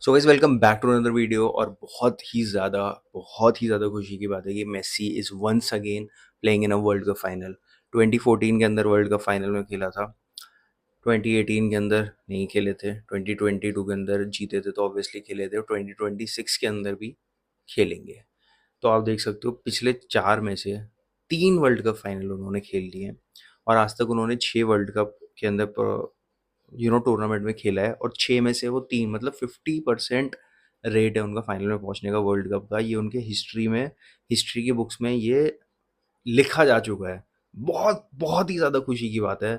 So guys welcome back to another video. और बहुत ही ज़्यादा खुशी की बात है कि Messi is once again playing in a world cup final. 2014 के अंदर वर्ल्ड कप फाइनल में खेला था, 2018 के अंदर नहीं खेले थे, 2022 के अंदर जीते थे तो ऑब्वियसली खेले थे, और 2026 के अंदर भी खेलेंगे। तो आप देख सकते हो पिछले 4 में से 3 वर्ल्ड कप फाइनल उन्होंने खेल लिए हैं, और आज तक उन्होंने 6 वर्ल्ड कप के अंदर टूर्नामेंट में खेला है, और 6 में से वो 3 मतलब 50% रेट है उनका फाइनल में पहुंचने का वर्ल्ड कप का। ये उनके हिस्ट्री की बुक्स में ये लिखा जा चुका है। बहुत बहुत ही ज़्यादा खुशी की बात है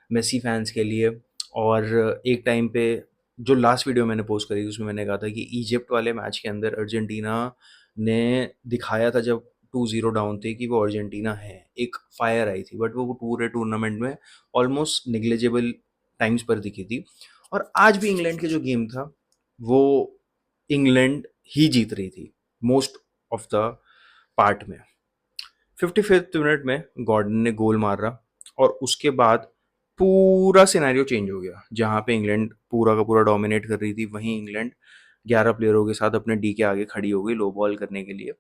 मेसी फैंस के लिए। और एक टाइम पे जो लास्ट वीडियो मैंने पोस्ट करी उसमें मैंने कहा था कि इजिप्ट वाले मैच के अंदर अर्जेंटीना ने दिखाया था, जब 2-0 डाउन थे, कि वो अर्जेंटीना है। एक फायर आई थी, बट वो पूरे टूर्नामेंट में ऑलमोस्ट निग्लेजेबल टाइम्स पर दिखी थी। और आज भी इंग्लैंड के जो गेम था वो इंग्लैंड ही जीत रही थी मोस्ट ऑफ द पार्ट में। 55th मिनट में गॉर्डन ने गोल मारा, और उसके बाद पूरा सिनेरियो चेंज हो गया। जहाँ पे इंग्लैंड पूरा का पूरा डोमिनेट कर रही थी, वहीं इंग्लैंड 11 प्लेयरों के साथ अपने डी के आगे खड़ी हो गई लो बॉल करने के लिए।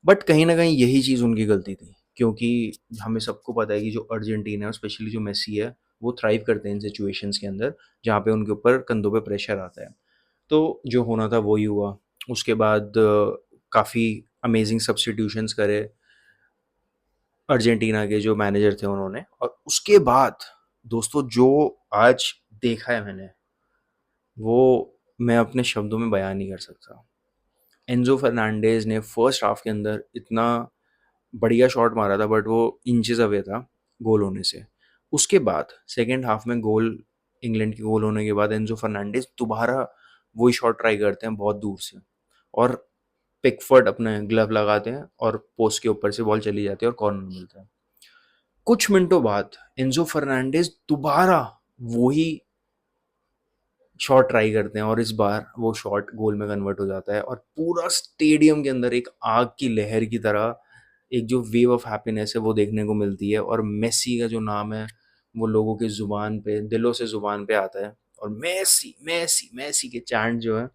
बट कहीं ना कहीं यही चीज़ उनकी गलती थी, क्योंकि हमें सबको पता है कि जो अर्जेंटीना है, स्पेशली जो मेसी है, वो थ्राइव करते हैं इन सिचुएशंस के अंदर जहाँ पे उनके ऊपर कंधों पे प्रेशर आता है। तो जो होना था वही हुआ। उसके बाद काफ़ी अमेजिंग सब्स्टिट्यूशंस करे अर्जेंटीना के जो मैनेजर थे उन्होंने, और उसके बाद दोस्तों जो आज देखा है मैंने, वो मैं अपने शब्दों में बयान नहीं कर सकता। एंजो फर्नांडेज ने फर्स्ट हाफ के अंदर इतना बढ़िया शॉट मारा था, बट वो इंचेस अवे था गोल होने से। उसके बाद सेकेंड हाफ में गोल, इंग्लैंड के गोल होने के बाद एंजो फर्नांडेज दोबारा वही शॉट ट्राई करते हैं बहुत दूर से, और पिकफोर्ड अपने ग्लव लगाते हैं और पोस्ट के ऊपर से बॉल चली जाती है और कॉर्नर मिलता है। कुछ मिनटों बाद एंजो फर्नांडेज दोबारा वही शॉट ट्राई करते हैं, और इस बार वो शॉट गोल में कन्वर्ट हो जाता है, और पूरा स्टेडियम के अंदर एक आग की लहर की तरह एक जो वेव ऑफ हैप्पीनेस है वो देखने को मिलती है। और मेसी का जो नाम है वो लोगों के ज़ुबान पे, दिलों से ज़ुबान पे आता है, और मेसी मेसी मेसी के चैंट जो है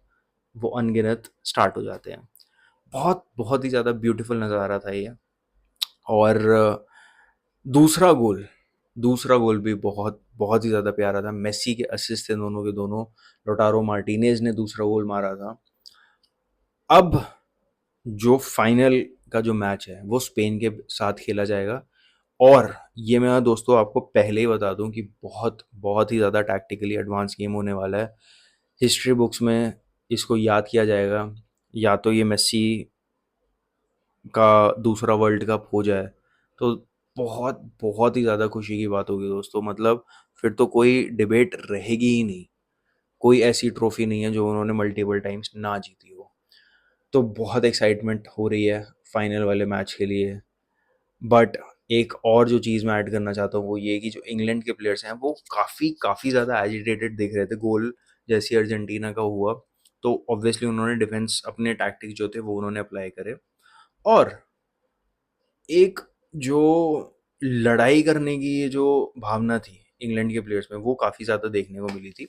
वो अनगिनत स्टार्ट हो जाते हैं। बहुत बहुत ही ज़्यादा ब्यूटीफुल नज़ारा था ये। और दूसरा गोल दूसरा गोल भी बहुत बहुत ही ज़्यादा प्यारा था। मेसी के असिस्ट थे दोनों के दोनों। लोटारो मार्टिनेज ने दूसरा गोल मारा था। अब जो फाइनल का जो मैच है वो स्पेन के साथ खेला जाएगा, और ये मैं दोस्तों आपको पहले ही बता दूं कि बहुत बहुत ही ज़्यादा टैक्टिकली एडवांस गेम होने वाला है। हिस्ट्री बुक्स में इसको याद किया जाएगा। या तो ये मेसी का दूसरा वर्ल्ड कप हो जाए तो बहुत बहुत ही ज़्यादा खुशी की बात होगी दोस्तों। मतलब फिर तो कोई डिबेट रहेगी ही नहीं। कोई ऐसी ट्रॉफी नहीं है जो उन्होंने मल्टीपल टाइम्स ना जीती हो। तो बहुत एक्साइटमेंट हो रही है फाइनल वाले मैच के लिए। बट एक और जो चीज़ मैं ऐड करना चाहता हूँ वो ये कि जो इंग्लैंड के प्लेयर्स हैं वो काफ़ी काफ़ी ज़्यादा एजिटेटेड दिख रहे थे गोल जैसे अर्जेंटीना का हुआ। तो ऑब्वियसली उन्होंने डिफेंस अपने टैक्टिक्स जो थे वो उन्होंने अप्लाई करे, और एक जो लड़ाई करने की ये जो भावना थी इंग्लैंड के प्लेयर्स में वो काफ़ी ज़्यादा देखने को मिली थी।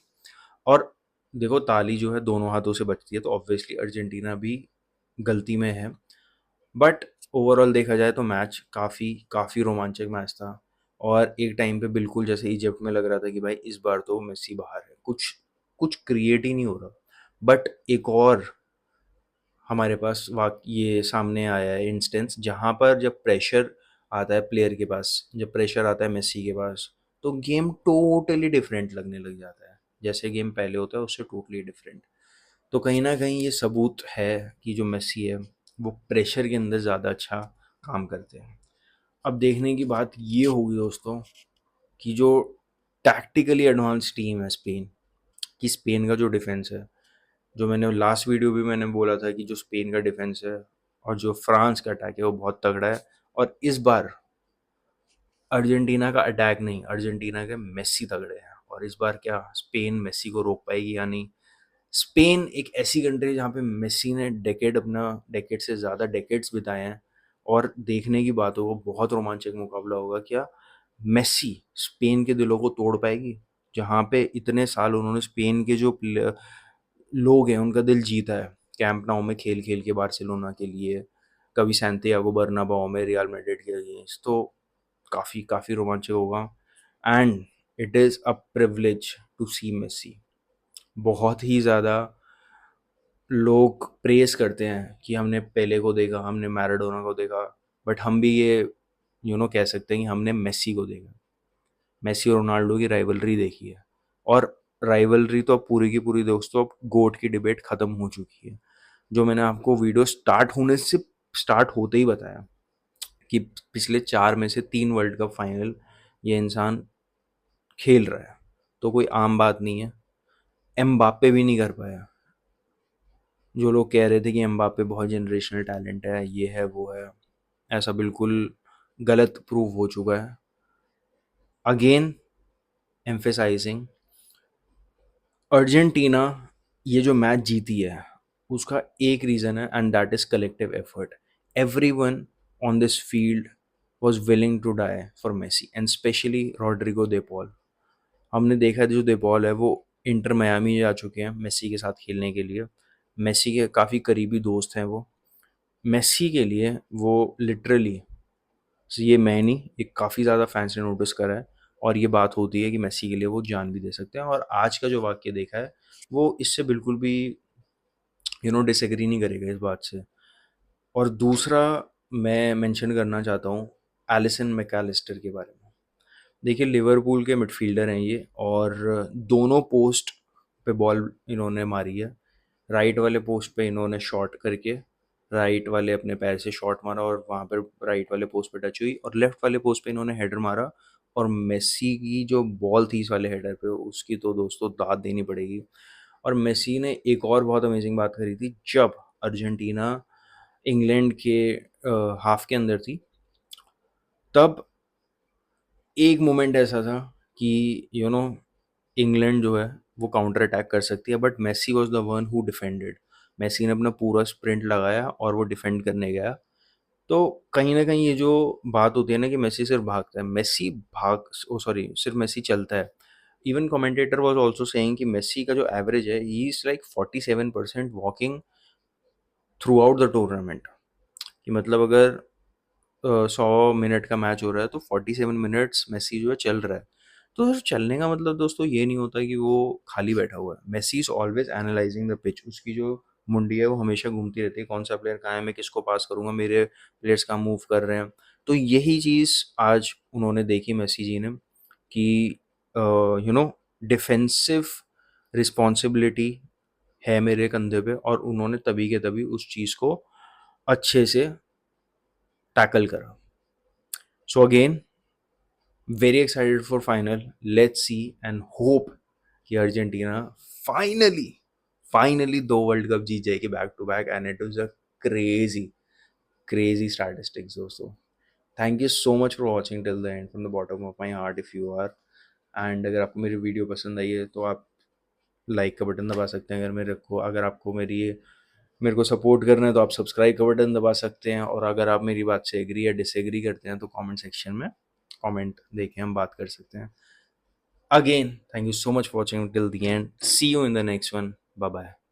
और देखो ताली जो है दोनों हाथों से बजती है, तो ऑब्वियसली अर्जेंटीना भी गलती में है। बट ओवरऑल देखा जाए तो मैच काफ़ी काफ़ी रोमांचक मैच था। और एक टाइम पे बिल्कुल जैसे इजिप्ट में लग रहा था कि भाई इस बार तो मेसी बाहर है, कुछ कुछ क्रिएट ही नहीं हो रहा। बट एक और हमारे पास ये सामने आया है इंस्टेंस जहाँ पर जब प्रेशर आता है प्लेयर के पास, जब प्रेशर आता है मेसी के पास, तो गेम टोटली डिफरेंट लगने लग जाता है। जैसे गेम पहले होता है उससे टोटली डिफरेंट। तो कहीं ना कहीं ये सबूत है कि जो मेसी है वो प्रेशर के अंदर ज़्यादा अच्छा काम करते हैं। अब देखने की बात ये होगी दोस्तों कि जो टैक्टिकली एडवांस टीम है स्पेन की, स्पेन का जो डिफेंस है, जो मैंने लास्ट वीडियो भी मैंने बोला था कि जो स्पेन का डिफेंस है और जो फ्रांस का अटैक है वो बहुत तगड़ा है। और इस बार अर्जेंटीना का अटैक नहीं, अर्जेंटीना के मेसी तगड़े हैं। और इस बार क्या स्पेन मेसी को रोक पाएगी या नहीं? स्पेन एक ऐसी कंट्री है जहाँ पे मेसी ने डेकेड से ज़्यादा डेकेड्स बिताए हैं, और देखने की बात हो वो बहुत रोमांचक मुकाबला होगा। क्या मेसी स्पेन के दिलों को तोड़ पाएगी? जहाँ पे इतने साल उन्होंने स्पेन के जो लोग हैं उनका दिल जीता है कैंप नाउ में खेल खेल के बार्सिलोना के लिए, कभी सैंटियागो बर्नाबाओ में रियल मैड्रिड के अगेंस्ट। तो काफ़ी काफ़ी रोमांचक होगा and it is a privilege to see Messi. बहुत ही ज़्यादा लोग प्रेज़ करते हैं कि हमने पेले को देखा, हमने मैराडोना को देखा, बट हम भी ये कह सकते हैं कि हमने मेसी को देखा। मेसी और रोनाल्डो की राइवलरी देखी है, और राइवलरी तो अब पूरी की पूरी दोस्तों अब गोट की डिबेट ख़त्म हो चुकी है। जो मैंने आपको वीडियो स्टार्ट होते ही बताया कि पिछले 4 में से 3 वर्ल्ड कप फाइनल ये इंसान खेल रहा है, तो कोई आम बात नहीं है। एम्बाप्पे भी नहीं कर पाया। जो लोग कह रहे थे कि एम्बाप्पे बहुत जनरेशनल टैलेंट है, ये है वो है, ऐसा बिल्कुल गलत प्रूव हो चुका है। अगेन एम्फेसाइजिंग, अर्जेंटीना ये जो मैच जीती है उसका एक रीज़न है and that is collective effort. Everyone on this field was willing to die for Messi and specially Rodrigo de Paul. हमने देखा है जो दे पॉल है वो इंटर मियामी जा चुके हैं मेसी के साथ खेलने के लिए। मेसी के काफ़ी करीबी दोस्त हैं वो। मेसी के लिए वो लिटरली, ये मैं नहीं, ये काफ़ी ज़्यादा फैंस ने नोटिस करा है, और ये बात होती है कि मेसी के लिए वो जान भी दे सकते हैं। और आज का जो वाक्य देखा है वो इससे बिल्कुल भी डिसएग्री नहीं करेगा इस बात से। और दूसरा मैं मेंशन करना चाहता हूँ एलिसन मैकलिस्टर के बारे में। देखिए लिवरपूल के मिडफील्डर हैं ये, और दोनों पोस्ट पे बॉल इन्होंने मारी है। राइट वाले पोस्ट पे इन्होंने शॉट करके राइट वाले अपने पैर से शॉट मारा और वहाँ पर राइट वाले पोस्ट पे टच हुई, और लेफ्ट वाले पोस्ट पे इन्होंने हेडर मारा। और मेसी की जो बॉल थी इस वाले हेडर पे, उसकी तो दोस्तों दाद देनी पड़ेगी। और मेसी ने एक और बहुत अमेजिंग बात करी थी, जब अर्जेंटीना इंग्लैंड के हाफ के अंदर थी, तब एक मोमेंट ऐसा था कि इंग्लैंड जो है वो काउंटर अटैक कर सकती है, but Messi was the one who defended. Messi ने अपना पूरा स्प्रिंट लगाया और वो डिफेंड करने गया। तो कहीं ना कहीं ये जो बात होती है ना कि मेसी सिर्फ भागता है, मेसी भाग ओ सॉरी सिर्फ मेसी चलता है। Even commentator was also saying कि मेसी का जो एवरेज है he is like 47% walking through out the tournament. कि मतलब अगर 100 मिनट का मैच हो रहा है तो 47 मिनट्स मेसी जो है चल रहा है। तो सिर्फ चलने का मतलब दोस्तों ये नहीं होता कि वो खाली बैठा हुआ है। Messi is always analysing the pitch. उसकी जो मुंडी है वो हमेशा घूमती रहती है, कौन सा प्लेयर कहाँ है, मैं किसको पास करूंगा, मेरे प्लेयर्स कहाँ मूव कर रहे हैं। तो यही चीज़ आज उन्होंने देखी मेसी जी ने कि डिफेंसिव रिस्पॉन्सिबिलिटी है मेरे कंधे पे, और उन्होंने तभी के तभी उस चीज़ को अच्छे से टैकल करा। So again very excited for final, let's see and hope कि Argentina finally finally 2 world cup जीत जाएगी back to back, and it was a crazy crazy statistics दोस्तों। Thank you so much for watching till the end from the bottom of my heart if you are. And अगर आपको मेरी video पसंद आई है तो आप लाइक का button दबा सकते हैं। अगर आपको मेरे को सपोर्ट करना है तो आप सब्सक्राइब का बटन दबा सकते हैं। और अगर आप मेरी बात से एग्री या डिसएग्री करते हैं तो कमेंट सेक्शन में कमेंट देके हम बात कर सकते हैं। Again, thank you so much for watching till the end. See you in the next one. Bye bye.